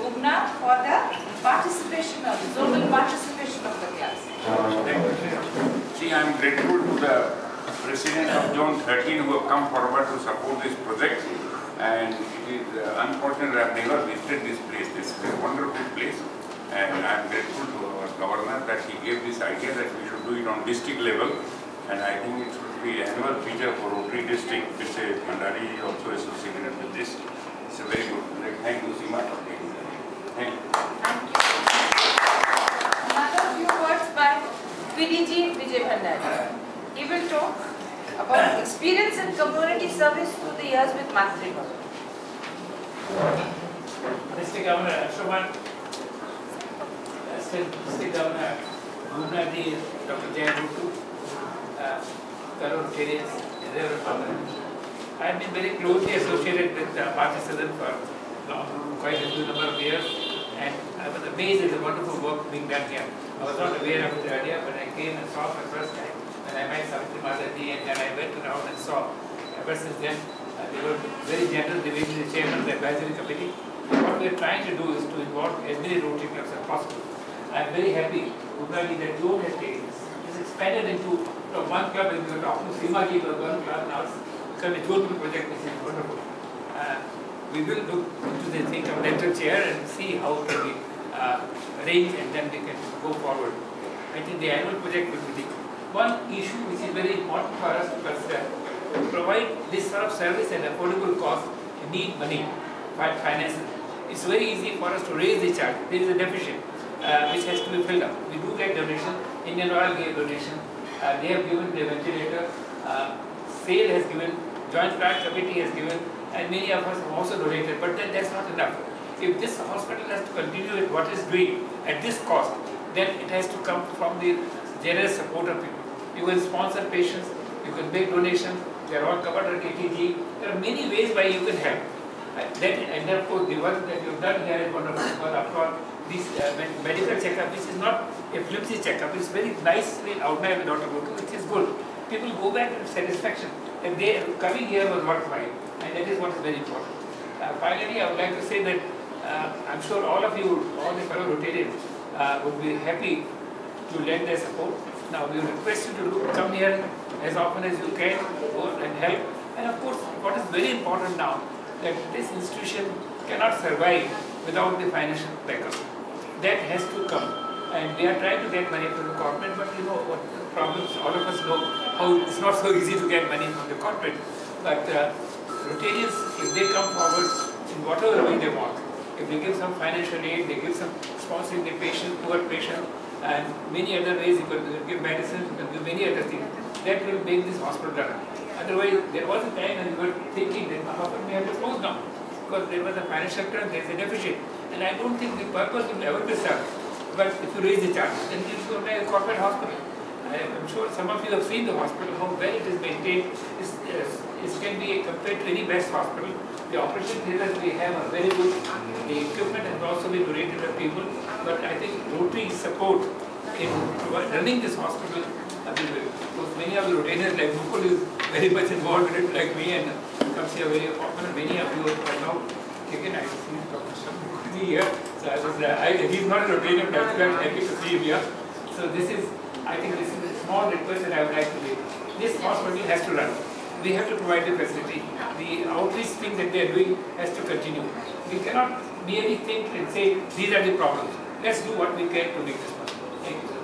Bubna for the participation of the zonal participation of the class. See, I am grateful to the President of Zone 13 who have come forward to support this project, and it is unfortunate I have never visited this place. This is a wonderful place, and I am grateful to our Governor that he gave this idea that we should do it on district level, and I think it should be an annual feature for Rotary District, which Mandari is also associated with this. It's a very good project. Thank you, Seema, for taking that. Thank you. Thank you. Another few words by PDG Vijay Bhandari. He will talk about experience in community service through the years with Matri Hospital. District Governor Anshuman, District Governor Bubna ji, Dr. Jay Rutu, fellow Rotarians, and Reverend Father. I have been very closely associated with Bharatiya Sadhan for quite a few number of years, and I was amazed at the wonderful work being done here. I was not aware of it earlier, but I came and saw for the first time when I met Savitri Mataji, and then I went around and saw. Ever since then, they were very generous. They made me the chairman of the advisory committee. What we are trying to do is to involve as many Rotary clubs as possible. I am very happy, Bubna ji, that you have taken this. It's expanded into one club, and we were talking to Seema ji was one club, now it's become a Jodhpur project, which is wonderful. We will look into the thing of dental chair and see how it can be arranged, and then we can go forward. I think the annual project will be the one issue which is very important for us to consider. To provide this sort of service at affordable cost, you need money, finances. It's very easy for us to raise the charge. There is a deficit which has to be filled up. We do get donation. Indian Oil gave donation. They have given the ventilator. SAIL has given. Joint Plant Committee has given. And many of us have also donated. But then that's not enough. If this hospital has to continue with what it's doing at this cost, then it has to come from the generous support of people. You can sponsor patients. You can make donations. They are all covered at ATG. There are many ways by you can help. And of course, the work that you've done here is wonderful. After all, this medical checkup, which is not a flimsy checkup, it's very nicely outlined with Dr. Gotu, which is good. People go back with satisfaction that they coming here was worthwhile, and that is what is very important. Finally, I would like to say that I'm sure all of you, all the fellow Rotarians, would be happy to lend their support. Now, we request you to come here as often as you can, go and help. And of course, what is very important now, that this institution cannot survive without the financial backup. That has to come. And we are trying to get money from the corporate, but you know what the problems, all of us know how it's not so easy to get money from the corporate. But Rotarians, if they come forward in whatever way they want, if they give some financial aid, they give some sponsoring the patient, poor patient, and many other ways, you can give medicine, you can give many other things, that will make this hospital run. Otherwise, there was a time when we were thinking that the hospital may have to close down because there was a financial turn, there is a deficit. And I don't think the purpose will ever be served. But if you raise the charge, then it will be a corporate hospital. I'm sure some of you have seen the hospital, how well it is maintained. It can be compared to any best hospital. The operation theatres we have are very good. The equipment has also been donated to people. But I think Rotary support in running this hospital, because many of the Rotarians like Mukul is very much involved in it like me and comes here very often. Many of you are now taken. I see Dr. Shamukhi here. So he's not a Rotarian, but I'm happy to see him here. So this is, I think this is a small request that I would like to make. This hospital has to run. We have to provide the facility. The outreach thing that they are doing has to continue. We cannot merely think and say, these are the problems. Let's do what we can to make this possible. Thank you.